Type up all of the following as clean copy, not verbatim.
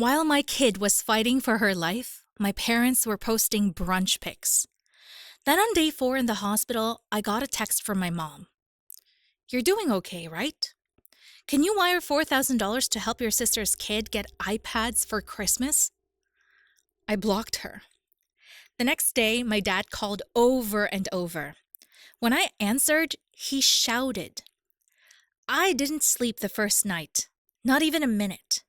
While my kid was fighting for her life, my parents were posting brunch pics. Then on day 4 in the hospital, I got a text from my mom. "You're doing okay, right? Can you wire $4,000 to help your sister's kid get iPads for Christmas?" I blocked her. The next day, my dad called over and over. When I answered, he shouted. I didn't sleep the first night, not even a minute.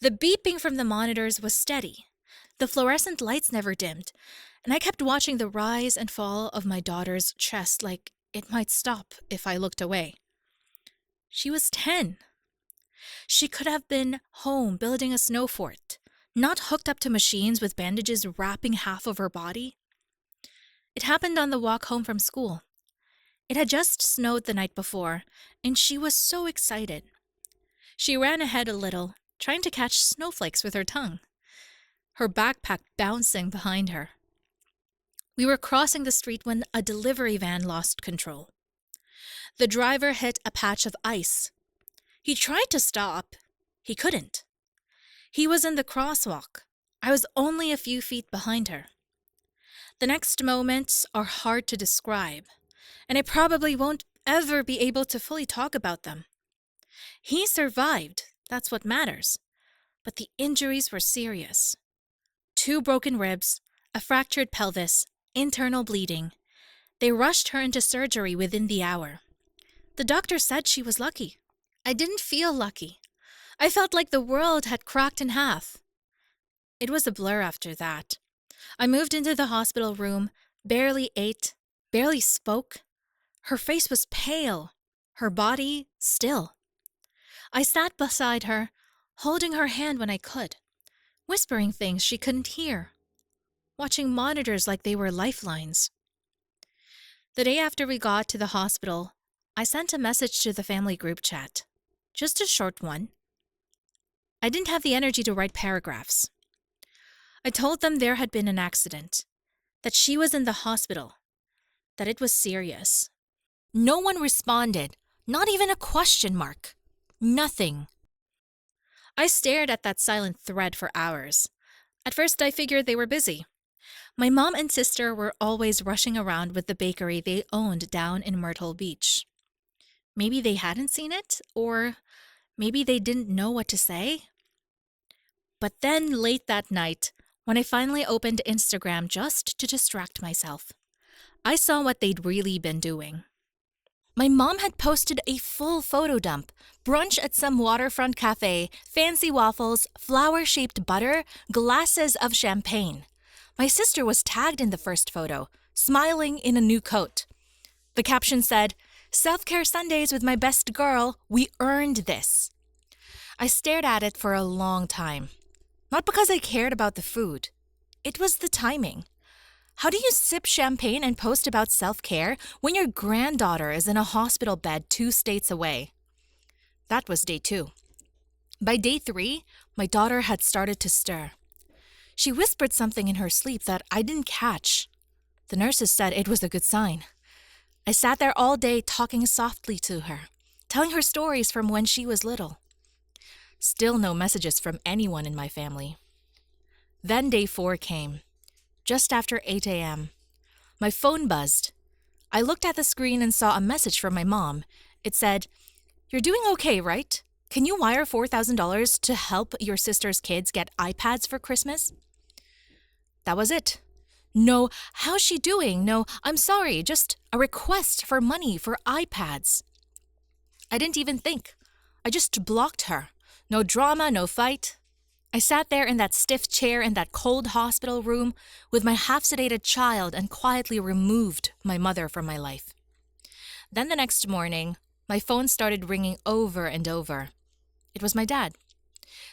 The beeping from the monitors was steady. The fluorescent lights never dimmed, and I kept watching the rise and fall of my daughter's chest like it might stop if I looked away. She was 10. She could have been home building a snow fort, not hooked up to machines with bandages wrapping half of her body. It happened on the walk home from school. It had just snowed the night before, and she was so excited. She ran ahead a little, trying to catch snowflakes with her tongue, her backpack bouncing behind her. We were crossing the street when a delivery van lost control. The driver hit a patch of ice. He tried to stop. He couldn't. He was in the crosswalk. I was only a few feet behind her. The next moments are hard to describe, and I probably won't ever be able to fully talk about them. He survived, that's what matters, but the injuries were serious. 2 broken ribs, a fractured pelvis, internal bleeding. They rushed her into surgery within the hour. The doctor said she was lucky. I didn't feel lucky. I felt like the world had cracked in half. It was a blur after that. I moved into the hospital room, barely ate, barely spoke. Her face was pale, her body still. I sat beside her, holding her hand when I could, whispering things she couldn't hear, watching monitors like they were lifelines. The day after we got to the hospital, I sent a message to the family group chat, just a short one. I didn't have the energy to write paragraphs. I told them there had been an accident, that she was in the hospital, that it was serious. No one responded, not even a question mark. Nothing. I stared at that silent thread for hours. At first I figured they were busy. My mom and sister were always rushing around with the bakery they owned down in Myrtle Beach. Maybe they hadn't seen it, or maybe they didn't know what to say. But then late that night, when I finally opened Instagram just to distract myself, I saw what they'd really been doing. My mom had posted a full photo dump, brunch at some waterfront cafe, fancy waffles, flower-shaped butter, glasses of champagne. My sister was tagged in the first photo, smiling in a new coat. The caption said, "Self-care Sundays with my best girl, we earned this." I stared at it for a long time. Not because I cared about the food. It was the timing. How do you sip champagne and post about self-care when your granddaughter is in a hospital bed 2 states away? That was day 2. By day 3, my daughter had started to stir. She whispered something in her sleep that I didn't catch. The nurses said it was a good sign. I sat there all day talking softly to her, telling her stories from when she was little. Still no messages from anyone in my family. Then day 4 came. Just after 8 a.m. My phone buzzed. I looked at the screen and saw a message from my mom. It said, "You're doing okay, right? Can you wire $4,000 to help your sister's kids get iPads for Christmas?" That was it. No, "How's she doing?" No, "I'm sorry," just a request for money for iPads. I didn't even think. I just blocked her. No drama, no fight. I sat there in that stiff chair in that cold hospital room with my half-sedated child and quietly removed my mother from my life. Then the next morning, my phone started ringing over and over. It was my dad.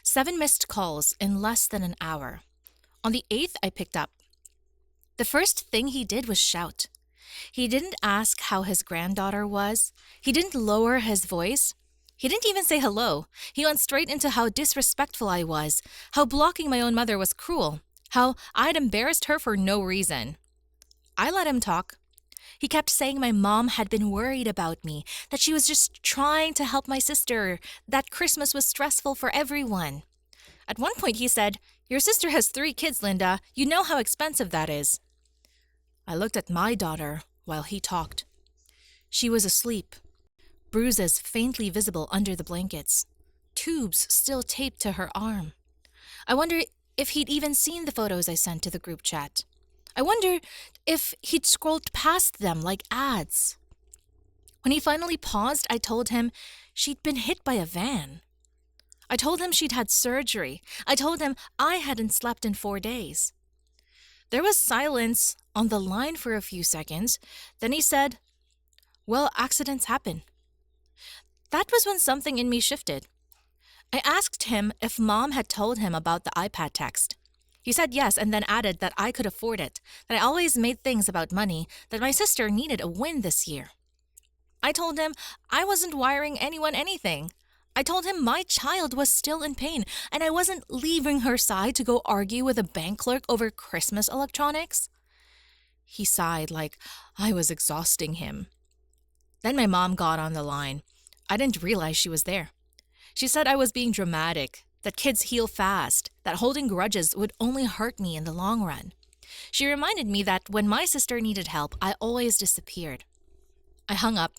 7 missed calls in less than an hour. On the 8th, I picked up. The first thing he did was shout. He didn't ask how his granddaughter was. He didn't lower his voice. He didn't even say hello. He went straight into how disrespectful I was, how blocking my own mother was cruel, how I'd embarrassed her for no reason. I let him talk. He kept saying my mom had been worried about me, that she was just trying to help my sister, that Christmas was stressful for everyone. At one point, he said, "Your sister has 3 kids, Linda. You know how expensive that is." I looked at my daughter while he talked. She was asleep, bruises faintly visible under the blankets, tubes still taped to her arm. I wonder if he'd even seen the photos I sent to the group chat. I wonder if he'd scrolled past them like ads. When he finally paused, I told him she'd been hit by a van. I told him she'd had surgery. I told him I hadn't slept in 4 days. There was silence on the line for a few seconds. Then he said, "Well, accidents happen." That was when something in me shifted. I asked him if Mom had told him about the iPad text. He said yes, and then added that I could afford it, that I always made things about money, that my sister needed a win this year. I told him I wasn't wiring anyone anything. I told him my child was still in pain, and I wasn't leaving her side to go argue with a bank clerk over Christmas electronics. He sighed like I was exhausting him. Then my mom got on the line. I didn't realize she was there. She said I was being dramatic, that kids heal fast, that holding grudges would only hurt me in the long run. She reminded me that when my sister needed help, I always disappeared. I hung up.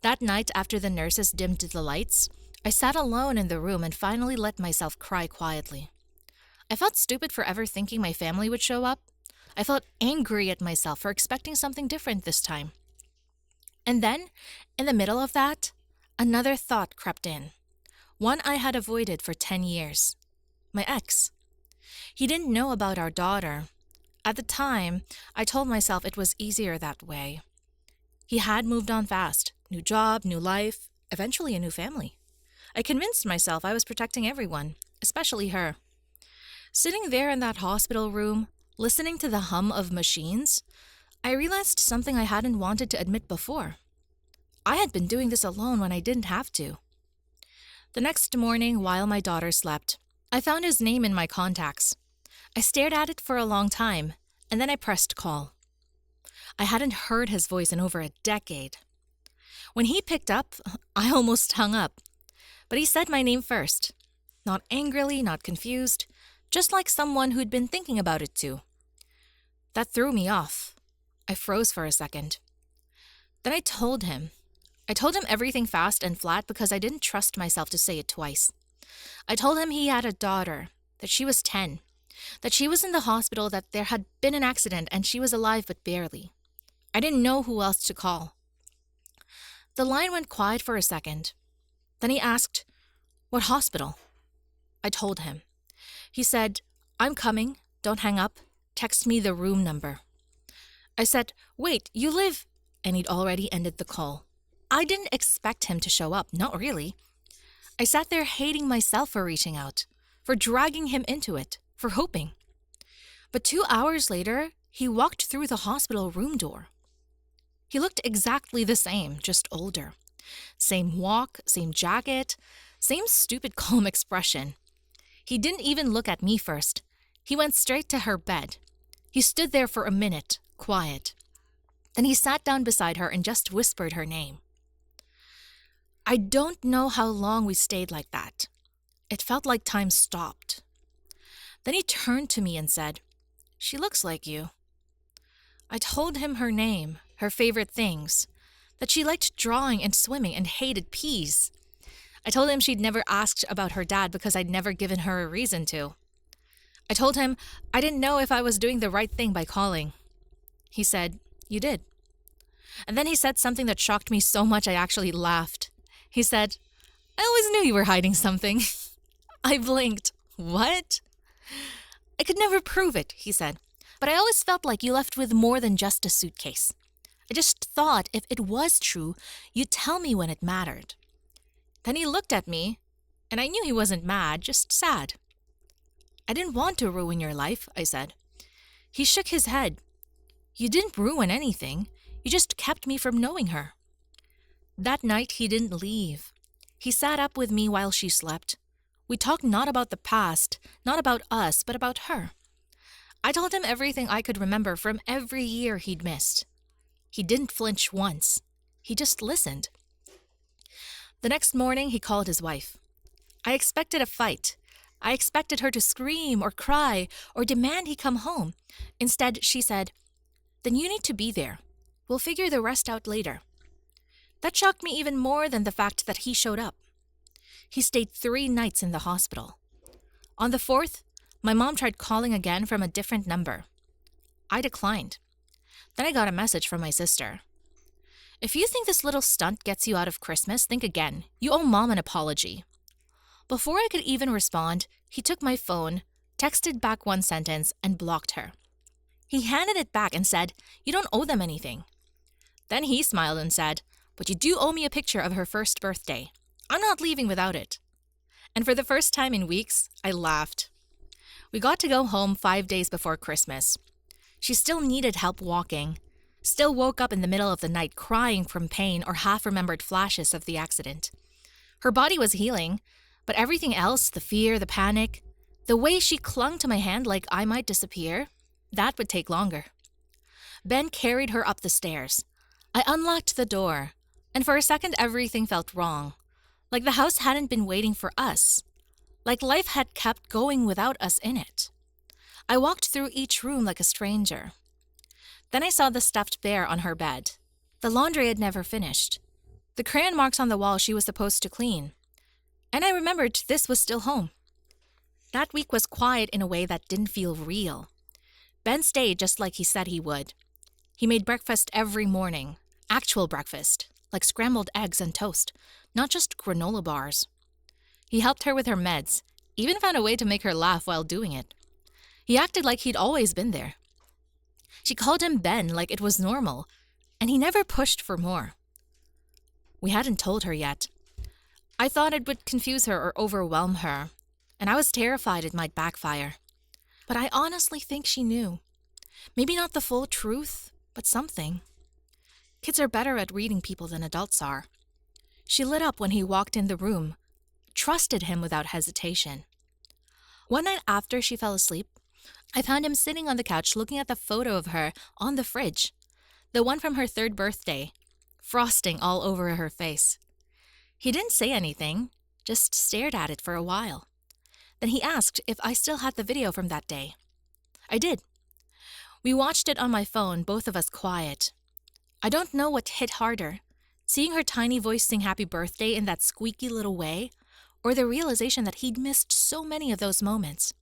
That night, after the nurses dimmed the lights, I sat alone in the room and finally let myself cry quietly. I felt stupid for ever thinking my family would show up. I felt angry at myself for expecting something different this time. And then, in the middle of that, another thought crept in. One I had avoided for 10 years. My ex. He didn't know about our daughter. At the time, I told myself it was easier that way. He had moved on fast. New job, new life, eventually a new family. I convinced myself I was protecting everyone, especially her. Sitting there in that hospital room, listening to the hum of machines, I realized something I hadn't wanted to admit before. I had been doing this alone when I didn't have to. The next morning, while my daughter slept, I found his name in my contacts. I stared at it for a long time, and then I pressed call. I hadn't heard his voice in over a decade. When he picked up, I almost hung up. But he said my name first. Not angrily, not confused, just like someone who'd been thinking about it too. That threw me off. I froze for a second. Then I told him. I told him everything fast and flat because I didn't trust myself to say it twice. I told him he had a daughter, that she was 10, that she was in the hospital, that there had been an accident and she was alive but barely. I didn't know who else to call. The line went quiet for a second. Then he asked, "What hospital?" I told him. He said, "I'm coming, don't hang up, text me the room number." I said, "Wait, you live..." And he'd already ended the call. I didn't expect him to show up, not really. I sat there hating myself for reaching out, for dragging him into it, for hoping. But 2 hours later, he walked through the hospital room door. He looked exactly the same, just older. Same walk, same jacket, same stupid calm expression. He didn't even look at me first. He went straight to her bed. He stood there for a minute, quiet. Then he sat down beside her and just whispered her name. I don't know how long we stayed like that. It felt like time stopped. Then he turned to me and said, "She looks like you." I told him her name, her favorite things, that she liked drawing and swimming and hated peas. I told him she'd never asked about her dad because I'd never given her a reason to. I told him I didn't know if I was doing the right thing by calling. He said, "You did." And then he said something that shocked me so much I actually laughed. He said, "I always knew you were hiding something." I blinked. What? "I could never prove it," he said, "but I always felt like you left with more than just a suitcase. I just thought if it was true, you'd tell me when it mattered." Then he looked at me, and I knew he wasn't mad, just sad. "I didn't want to ruin your life," I said. He shook his head. "You didn't ruin anything. You just kept me from knowing her." That night, he didn't leave. He sat up with me while she slept. We talked not about the past, not about us, but about her. I told him everything I could remember from every year he'd missed. He didn't flinch once. He just listened. The next morning, he called his wife. I expected a fight. I expected her to scream or cry or demand he come home. Instead, she said, "Then you need to be there. We'll figure the rest out later." That shocked me even more than the fact that he showed up. He stayed 3 nights in the hospital. On the fourth, my mom tried calling again from a different number. I declined. Then I got a message from my sister. "If you think this little stunt gets you out of Christmas, think again. You owe Mom an apology." Before I could even respond, he took my phone, texted back one sentence, and blocked her. He handed it back and said, "You don't owe them anything." Then he smiled and said, "But you do owe me a picture of her first birthday. I'm not leaving without it." And for the first time in weeks, I laughed. We got to go home 5 days before Christmas. She still needed help walking, still woke up in the middle of the night crying from pain or half-remembered flashes of the accident. Her body was healing, but everything else, the fear, the panic, the way she clung to my hand like I might disappear, that would take longer. Ben carried her up the stairs. I unlocked the door, and for a second everything felt wrong. Like the house hadn't been waiting for us. Like life had kept going without us in it. I walked through each room like a stranger. Then I saw the stuffed bear on her bed. The laundry had never finished. The crayon marks on the wall she was supposed to clean. And I remembered this was still home. That week was quiet in a way that didn't feel real. Ben stayed just like he said he would. He made breakfast every morning. Actual breakfast, like scrambled eggs and toast, not just granola bars. He helped her with her meds, even found a way to make her laugh while doing it. He acted like he'd always been there. She called him Ben like it was normal, and he never pushed for more. We hadn't told her yet. I thought it would confuse her or overwhelm her, and I was terrified it might backfire. But I honestly think she knew. Maybe not the full truth, but something. Kids are better at reading people than adults are. She lit up when he walked in the room, trusted him without hesitation. One night after she fell asleep, I found him sitting on the couch looking at the photo of her on the fridge, the one from her 3rd birthday, frosting all over her face. He didn't say anything, just stared at it for a while. Then he asked if I still had the video from that day. I did. We watched it on my phone, both of us quiet. I don't know what hit harder, seeing her tiny voice sing happy birthday in that squeaky little way, or the realization that he'd missed so many of those moments.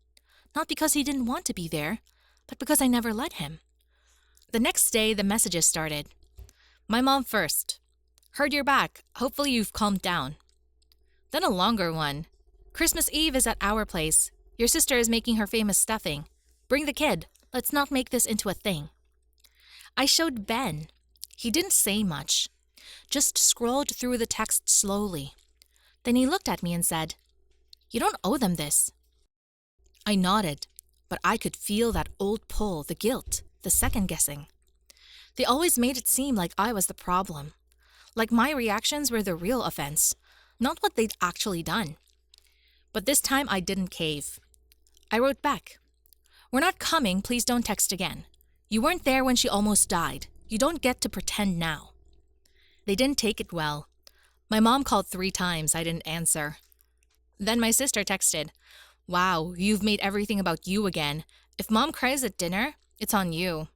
Not because he didn't want to be there, but because I never let him. The next day, the messages started. "My mom first. Heard you're back. Hopefully you've calmed down." Then a longer one. "Christmas Eve is at our place. Your sister is making her famous stuffing. Bring the kid. Let's not make this into a thing." I showed Ben. He didn't say much, just scrolled through the text slowly. Then he looked at me and said, "You don't owe them this." I nodded, but I could feel that old pull, the guilt, the second-guessing. They always made it seem like I was the problem, like my reactions were the real offense, not what they'd actually done. But this time I didn't cave. I wrote back, "We're not coming, please don't text again. You weren't there when she almost died. You don't get to pretend now." They didn't take it well. My mom called 3 times, I didn't answer. Then my sister texted, "Wow, you've made everything about you again. If Mom cries at dinner, it's on you."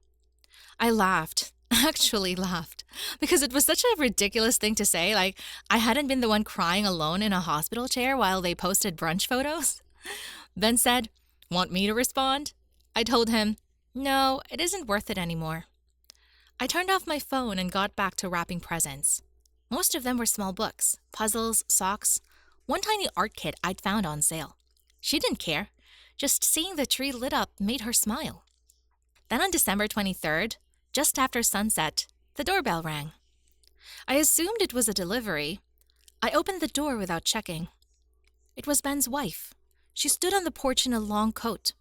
I laughed, actually laughed, because it was such a ridiculous thing to say, like I hadn't been the one crying alone in a hospital chair while they posted brunch photos. Ben said, "Want me to respond?" I told him, "No, it isn't worth it anymore." I turned off my phone and got back to wrapping presents. Most of them were small books, puzzles, socks, one tiny art kit I'd found on sale. She didn't care. Just seeing the tree lit up made her smile. Then on December 23rd, just after sunset, the doorbell rang. I assumed it was a delivery. I opened the door without checking. It was Ben's wife. She stood on the porch in a long coat,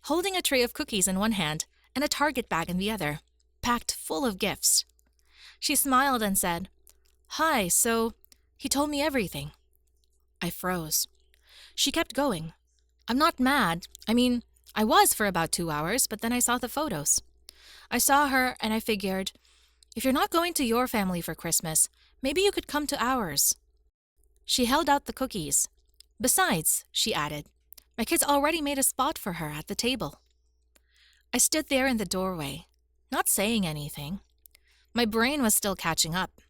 holding a tray of cookies in one hand and a Target bag in the other, packed full of gifts. She smiled and said, "Hi, so he told me everything." I froze. She kept going. "I'm not mad. I mean, I was for about 2 hours, but then I saw the photos. I saw her and I figured, if you're not going to your family for Christmas, maybe you could come to ours." She held out the cookies. "Besides," she added, My kids already made a spot for her at the table. I stood there in the doorway, not saying anything. My brain was still catching up.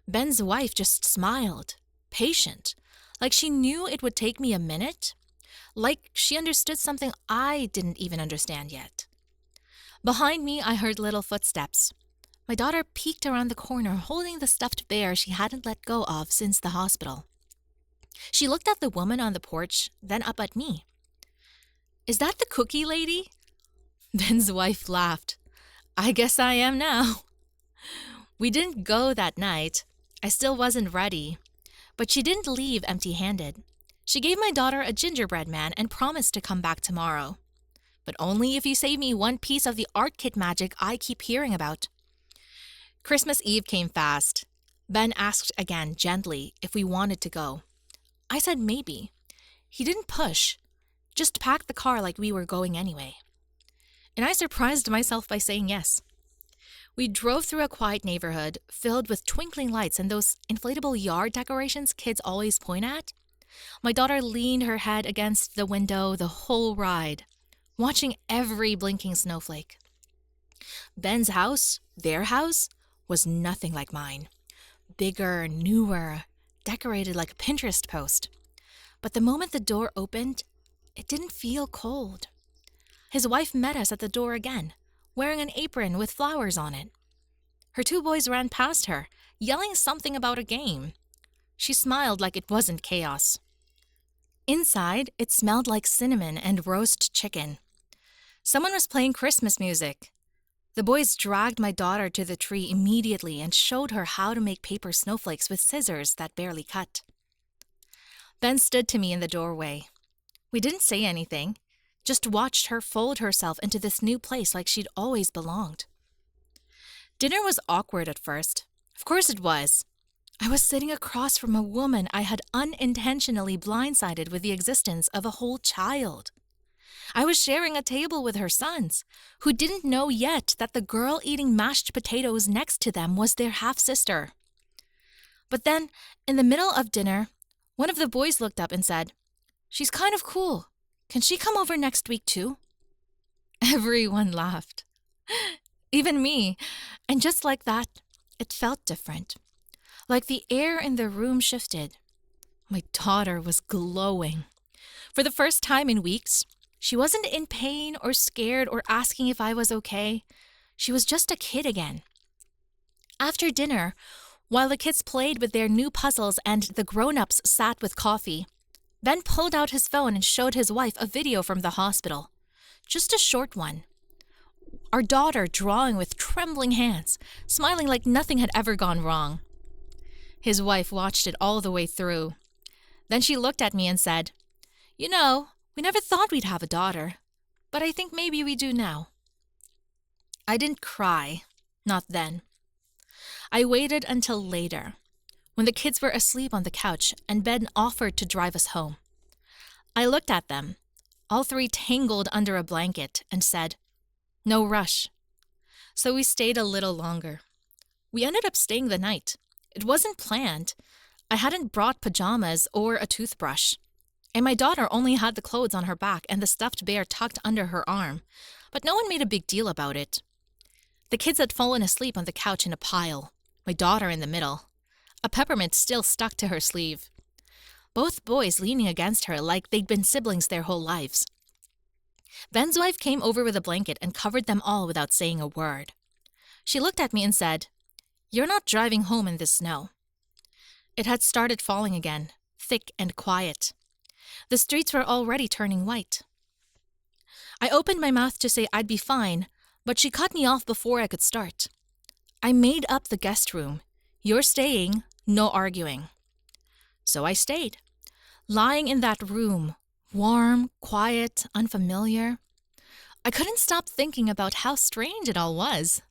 Ben's wife just smiled, patient, like she knew it would take me a minute, like she understood something I didn't even understand yet. Behind me, I heard little footsteps. My daughter peeked around the corner holding the stuffed bear she hadn't let go of since the hospital. She looked at the woman on the porch, then up at me. "Is that the cookie lady?" Ben's wife laughed. "I guess I am now." We didn't go that night. I still wasn't ready. But she didn't leave empty-handed. She gave my daughter a gingerbread man and promised to come back tomorrow. But only if you save me one piece of the art kit magic I keep hearing about. Christmas Eve came fast. Ben asked again, gently, if we wanted to go. I said maybe. He didn't push, just packed the car like we were going anyway. And I surprised myself by saying yes. We drove through a quiet neighborhood filled with twinkling lights and those inflatable yard decorations kids always point at. My daughter leaned her head against the window the whole ride, watching every blinking snowflake. Ben's house, their house, was nothing like mine. Bigger, newer, decorated like a Pinterest post. But the moment the door opened, it didn't feel cold. His wife met us at the door again, wearing an apron with flowers on it. Her two boys ran past her, yelling something about a game. She smiled like it wasn't chaos. Inside, it smelled like cinnamon and roast chicken. Someone was playing Christmas music. The boys dragged my daughter to the tree immediately and showed her how to make paper snowflakes with scissors that barely cut. Ben stood to me in the doorway. We didn't say anything, just watched her fold herself into this new place like she'd always belonged. Dinner was awkward at first. Of course it was. I was sitting across from a woman I had unintentionally blindsided with the existence of a whole child. I was sharing a table with her sons, who didn't know yet that the girl eating mashed potatoes next to them was their half-sister. But then, in the middle of dinner, one of the boys looked up and said, "She's kind of cool. Can she come over next week too?" Everyone laughed. Even me. And just like that, it felt different. Like the air in the room shifted. My daughter was glowing. For the first time in weeks, she wasn't in pain or scared or asking if I was okay. She was just a kid again. After dinner, while the kids played with their new puzzles and the grown-ups sat with coffee, Ben pulled out his phone and showed his wife a video from the hospital. Just a short one. Our daughter drawing with trembling hands, smiling like nothing had ever gone wrong. His wife watched it all the way through. Then she looked at me and said, "You know, we never thought we'd have a daughter, but I think maybe we do now." I didn't cry, not then. I waited until later, when the kids were asleep on the couch and Ben offered to drive us home. I looked at them, all three tangled under a blanket, and said, "No rush." So we stayed a little longer. We ended up staying the night. It wasn't planned. I hadn't brought pajamas or a toothbrush. And my daughter only had the clothes on her back and the stuffed bear tucked under her arm, but no one made a big deal about it. The kids had fallen asleep on the couch in a pile, my daughter in the middle. A peppermint still stuck to her sleeve. Both boys leaning against her like they'd been siblings their whole lives. Ben's wife came over with a blanket and covered them all without saying a word. She looked at me and said, "You're not driving home in this snow." It had started falling again, thick and quiet. The streets were already turning white. I opened my mouth to say I'd be fine, but she cut me off before I could start. I made up the guest room. You're staying, no arguing. So I stayed, lying in that room, warm, quiet, unfamiliar. I couldn't stop thinking about how strange it all was.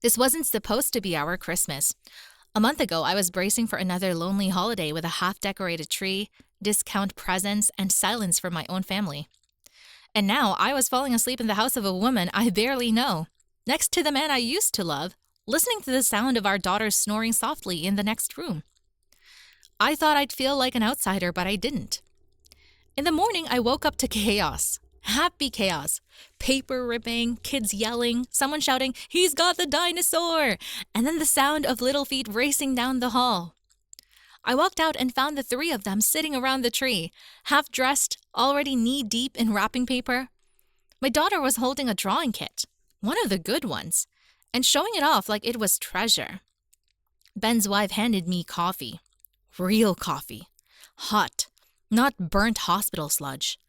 This wasn't supposed to be our Christmas. A month ago, I was bracing for another lonely holiday with a half-decorated tree, discount presents, and silence from my own family. And now I was falling asleep in the house of a woman I barely know, next to the man I used to love, listening to the sound of our daughter snoring softly in the next room. I thought I'd feel like an outsider, but I didn't. In the morning, I woke up to chaos. Happy chaos. Paper ripping, kids yelling, someone shouting, "He's got the dinosaur!" And then the sound of little feet racing down the hall. I walked out and found the three of them sitting around the tree, half dressed, already knee deep in wrapping paper. My daughter was holding a drawing kit, one of the good ones, and showing it off like it was treasure. Ben's wife handed me coffee. Real coffee. Hot. Not burnt hospital sludge.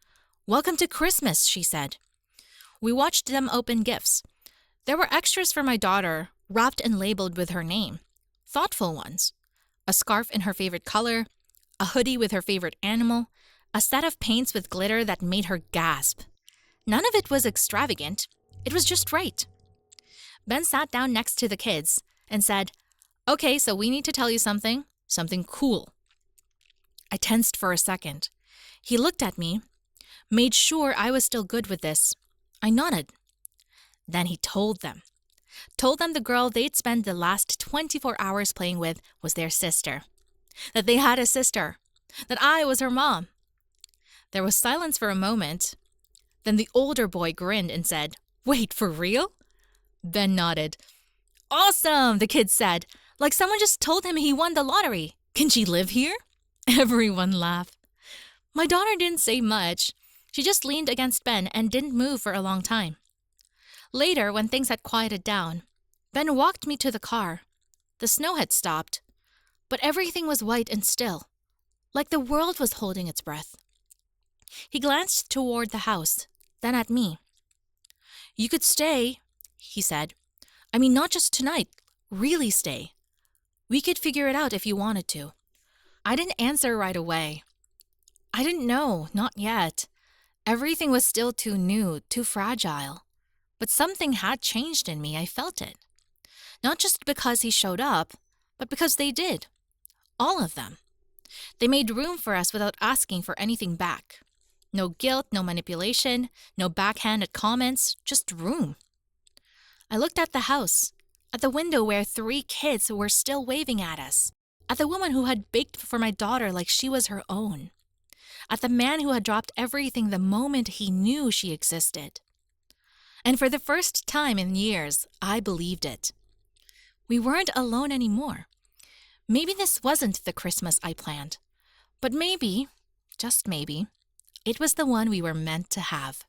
"Welcome to Christmas," she said. We watched them open gifts. There were extras for my daughter, wrapped and labeled with her name. Thoughtful ones. A scarf in her favorite color, a hoodie with her favorite animal, a set of paints with glitter that made her gasp. None of it was extravagant. It was just right. Ben sat down next to the kids and said, "Okay, so we need to tell you something cool." I tensed for a second. He looked at me, made sure I was still good with this. I nodded. Then he told them. Told them the girl they'd spent the last 24 hours playing with was their sister. That they had a sister. That I was her mom. There was silence for a moment. Then the older boy grinned and said, "Wait, for real?" Ben nodded. "Awesome," the kid said. Like someone just told him he won the lottery. "Can she live here?" Everyone laughed. My daughter didn't say much. She just leaned against Ben and didn't move for a long time. Later, when things had quieted down, Ben walked me to the car. The snow had stopped, but everything was white and still, like the world was holding its breath. He glanced toward the house, then at me. "You could stay," he said. "I mean, not just tonight, really stay. We could figure it out if you wanted to." I didn't answer right away. I didn't know, not yet. Everything was still too new, too fragile. But something had changed in me, I felt it. Not just because he showed up, but because they did. All of them. They made room for us without asking for anything back. No guilt, no manipulation, no backhanded comments, just room. I looked at the house, at the window where 3 kids were still waving at us, at the woman who had baked for my daughter like she was her own, at the man who had dropped everything the moment he knew she existed. And for the first time in years, I believed it. We weren't alone anymore. Maybe this wasn't the Christmas I planned, but maybe, just maybe, it was the one we were meant to have.